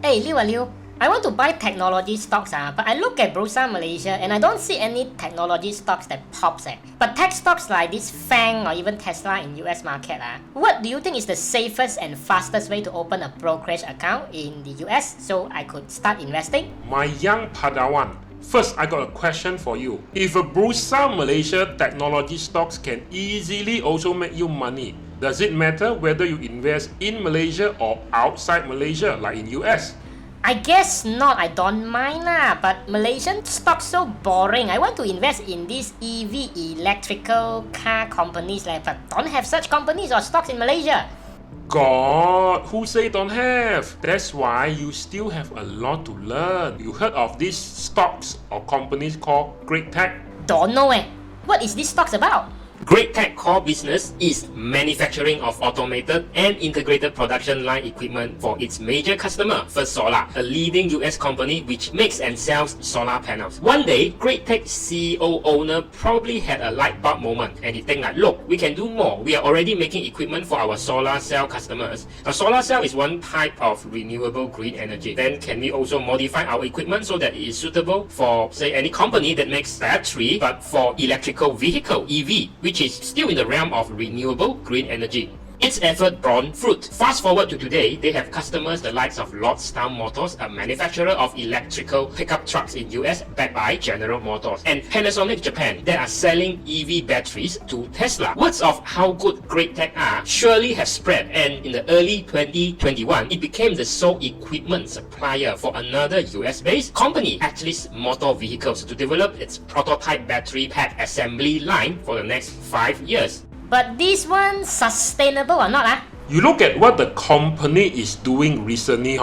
Hey, Liu, I want to buy technology stocks, but I look at Bursa Malaysia and I don't see any technology stocks that pops. But tech stocks like this FANG or even Tesla in US market, what do you think is the safest and fastest way to open a brokerage account in the US so I could start investing? My young Padawan, first I got a question for you. If a Bursa Malaysia technology stocks can easily also make you money, does it matter whether you invest in Malaysia or outside Malaysia like in US? I guess not, I don't mind but Malaysian stocks so boring. I want to invest in these EV electrical car companies but don't have such companies or stocks in Malaysia. God, who say don't have? That's why you still have a lot to learn. You heard of these stocks or companies called Great Tech? Don't know What is this stocks about? Great Tech core business is manufacturing of automated and integrated production line equipment for its major customer, First Solar, a leading US company which makes and sells solar panels. One day, Great Tech CEO owner probably had a light bulb moment and he think like, look, we can do more. We are already making equipment for our solar cell customers. A solar cell is one type of renewable green energy. Then can we also modify our equipment so that it is suitable for, say, any company that makes battery but for electrical vehicle, EV, which is still in the realm of renewable green energy. Its effort borne fruit. Fast forward to today, they have customers the likes of Lordstown Motors, a manufacturer of electrical pickup trucks in US backed by General Motors, and Panasonic Japan that are selling EV batteries to Tesla. Words of how good Great Tech are surely have spread, and in the early 2021, it became the sole equipment supplier for another US-based company, Atlas Motor Vehicles, to develop its prototype battery pack assembly line for the next 5 years. But this one sustainable or not? You look at what the company is doing recently,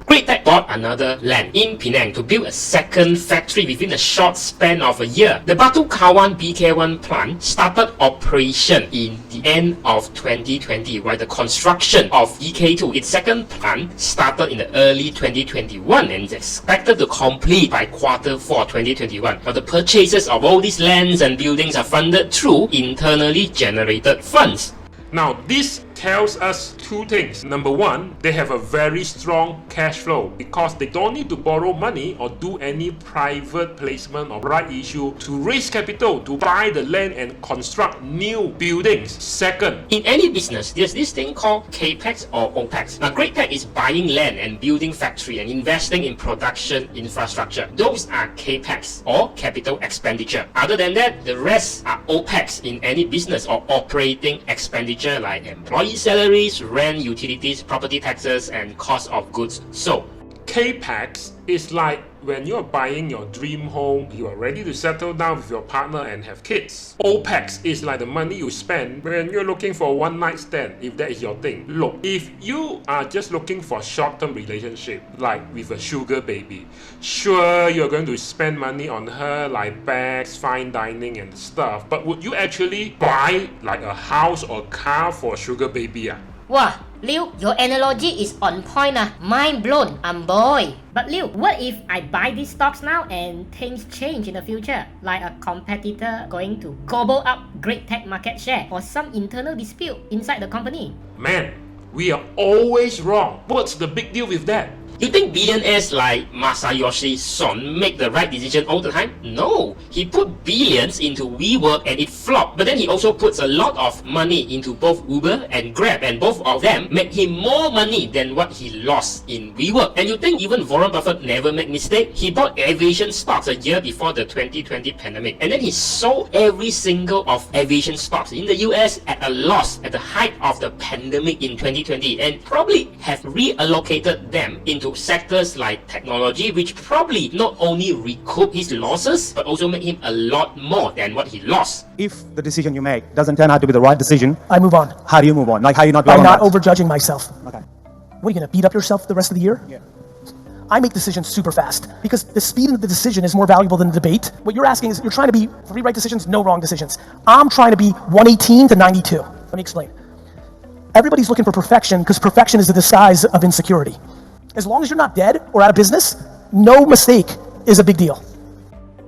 Great Tech bought another land in Penang to build a second factory within a short span of a year. The Batu Kawan BK1 plant started operation in the end of 2020, while the construction of BK2, its second plant, started in the early 2021 and is expected to complete by Q4 2021. But the purchases of all these lands and buildings are funded through internally generated funds. Now, this tells us two things. Number one, they have a very strong cash flow because they don't need to borrow money or do any private placement or right issue to raise capital to buy the land and construct new buildings. Second, in any business, there's this thing called CAPEX or OPEX. Now, Great Tech is buying land and building factory and investing in production infrastructure. Those are CAPEX or capital expenditure. Other than that, the rest are OPEX in any business or operating expenditure like employee salaries, rent, utilities, property taxes, and cost of goods sold. CAPEX is like when you're buying your dream home, you are ready to settle down with your partner and have kids. OPEX is like the money you spend when you're looking for a one night stand, if that is your thing. Look, if you are just looking for short-term relationship, like with a sugar baby, sure, you're going to spend money on her like bags, fine dining and stuff, but would you actually buy like a house or car for a sugar baby? Wow, Liu, your analogy is on point. Mind blown, boy. But Liu, what if I buy these stocks now and things change in the future? Like a competitor going to gobble up Great Tech market share or some internal dispute inside the company? Man, we are always wrong. What's the big deal with that? You think billionaires like Masayoshi Son make the right decision all the time? No, he put billions into WeWork and it flopped. But then he also puts a lot of money into both Uber and Grab, and both of them make him more money than what he lost in WeWork. And you think even Warren Buffett never make mistake? He bought aviation stocks a year before the 2020 pandemic, and then he sold every single of aviation stocks in the US at a loss at the height of the pandemic in 2020, and probably have reallocated them into sectors like technology, which probably not only recoup his losses but also make him a lot more than what he lost. If the decision you make doesn't turn out to be the right decision, I move on. how do you move on? Like, how you not By dwell on not that? overjudging myself. Okay. What, are you going to beat up yourself the rest of the year? Yeah. I make decisions super fast because the speed of the decision is more valuable than the debate. What you're asking is, you're trying to be 3 right decisions, no wrong decisions. I'm trying to be 118 to 92. Let me explain. Everybody's looking for perfection because perfection is the disguise of insecurity. As long as you're not dead or out of business, no mistake is a big deal.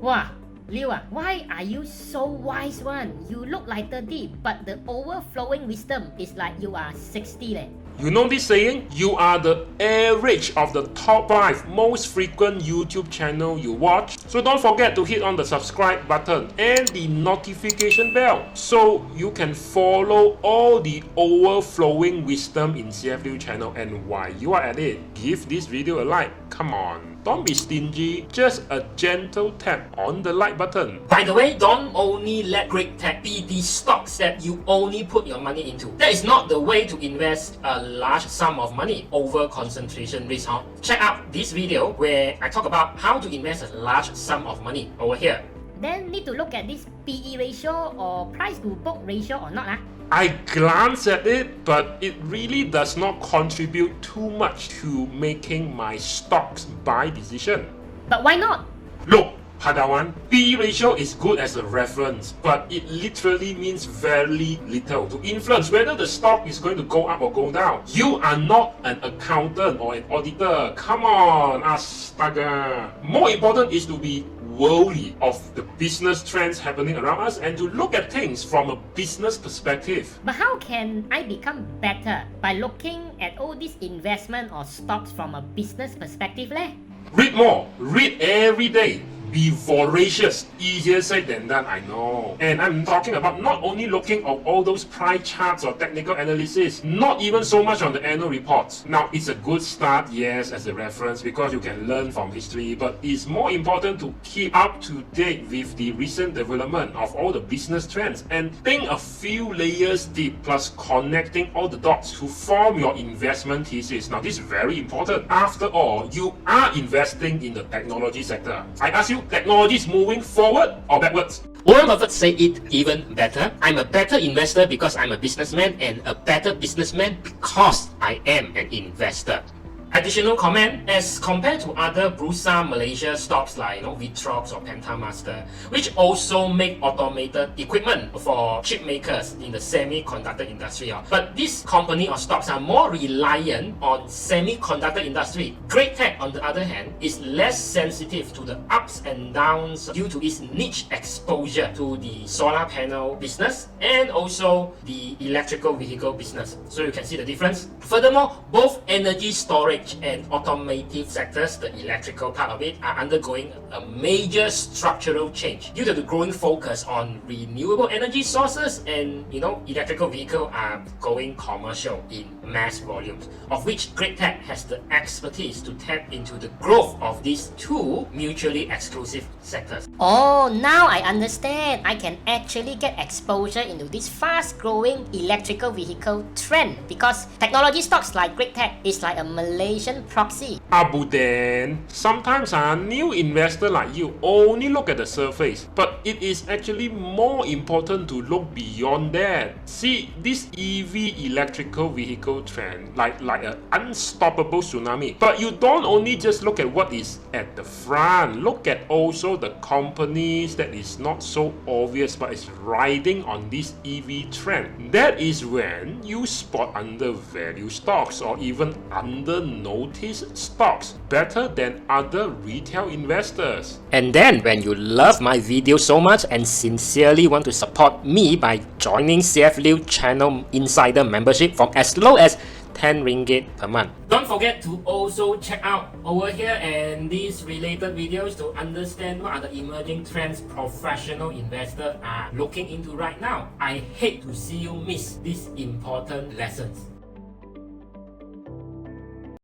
Wow, Liu, why are you so wise one? You look like 30, but the overflowing wisdom is like you are 60. You know this saying? You are the average of the top 5 most frequent YouTube channel you watch. So don't forget to hit on the subscribe button and the notification bell so you can follow all the overflowing wisdom in CF Liu channel. And while you are at it, give this video a like. Come on, don't be stingy, just a gentle tap on the like button. By the way, don't only let Great Tech be the stocks that you only put your money into. That is not the way to invest a large sum of money over concentration risk. Check out this video where I talk about how to invest a large sum of money over here. Then need to look at this PE ratio or price to book ratio or not. I glanced at it, but it really does not contribute too much to making my stocks buy decision. But why not? Look, Padawan, PE ratio is good as a reference, but it literally means very little to influence whether the stock is going to go up or go down. You are not an accountant or an auditor. Come on, astaga. More important is to be worthy of the business trends happening around us and to look at things from a business perspective. But how can I become better by looking at all these investment or stocks from a business perspective leh? Read more, read every day. Be voracious. Easier said than done, I know. And I'm talking about not only looking at all those price charts or technical analysis, not even so much on the annual reports. Now, it's a good start, yes, as a reference because you can learn from history, but it's more important to keep up to date with the recent development of all the business trends and think a few layers deep, plus connecting all the dots to form your investment thesis. Now, this is very important. After all, you are investing in the technology sector. I ask you, technology is moving forward or backwards? Warren Buffett said it even better. I'm a better investor because I'm a businessman, and a better businessman because I am an investor. Additional comment, as compared to other Bursa Malaysia stocks like Vitrox or Pentamaster, which also make automated equipment for chip makers in the semiconductor industry. But this company or stocks are more reliant on semiconductor industry. Great Tech, on the other hand, is less sensitive to the ups and downs due to its niche exposure to the solar panel business and also the electrical vehicle business. So you can see the difference. Furthermore, both energy storage and automotive sectors, the electrical part of it, are undergoing a major structural change due to the growing focus on renewable energy sources, and electrical vehicles are going commercial in mass volumes, of which Great Tech has the expertise to tap into the growth of these two mutually exclusive sectors. Oh, now I understand. I can actually get exposure into this fast-growing electrical vehicle trend because technology stocks like Great Tech is like a Malaysian proxy. Abu Dan, sometimes a new investor like you only look at the surface, but it is actually more important to look beyond that. See, this EV electrical vehicle trend like an unstoppable tsunami. But you don't only just look at what is at the front, look at also the companies that is not so obvious but is riding on this EV trend. That is when you spot undervalued stocks or even under-noticed stocks better than other retail investors. And then when you love my video so much and sincerely want to support me by joining CF Liu channel insider membership from as low as 10 ringgit per month. Don't forget to also check out over here and these related videos to understand what are the emerging trends professional investors are looking into right now. I hate to see you miss these important lessons.